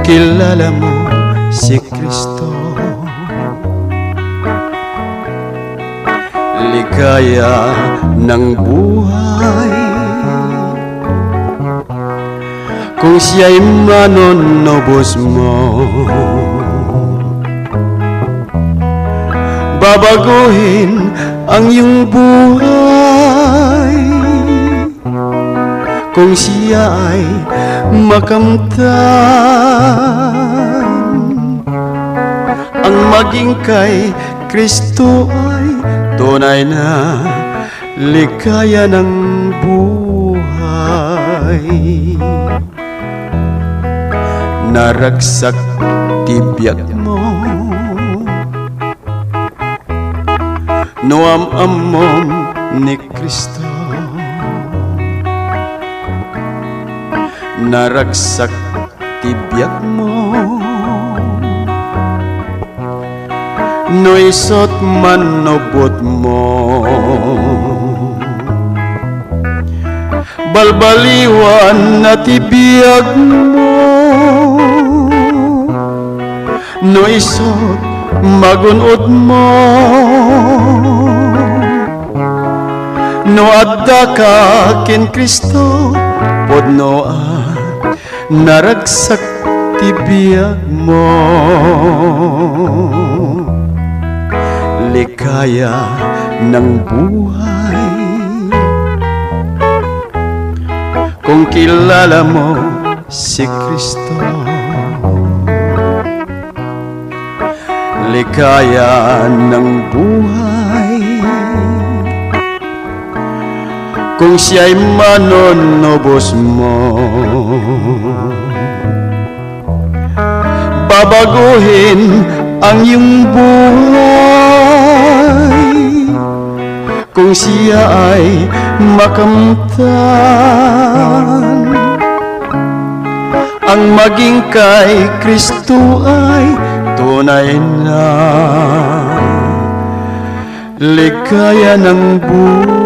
kilala mo si Kristo, ligaya ng buhay. Kung siya'y manonobos mo, babaguhin ang iyong buhay. Kung siya ay makamtan, ang maging kay Kristo ay tunay na ligaya ng buhay. Naragsak tibyak mo, noam-amom ni Kristo. Naragsak tibyak mo, no isot manobot mo. Balbaliwan na tibiyag mo, no isot magunod mo. No adda ka ken Kristo, podnoan naragsak tibiyag mo. Ligaya ng buhay kung kilala mo si Kristo. Ligaya ng buhay kung siya'y manonobos mo, babaguhin ang iyong buhay. Kung siya ay makamtan, ang maging kay Kristo ay tunay na ligaya ng buhay.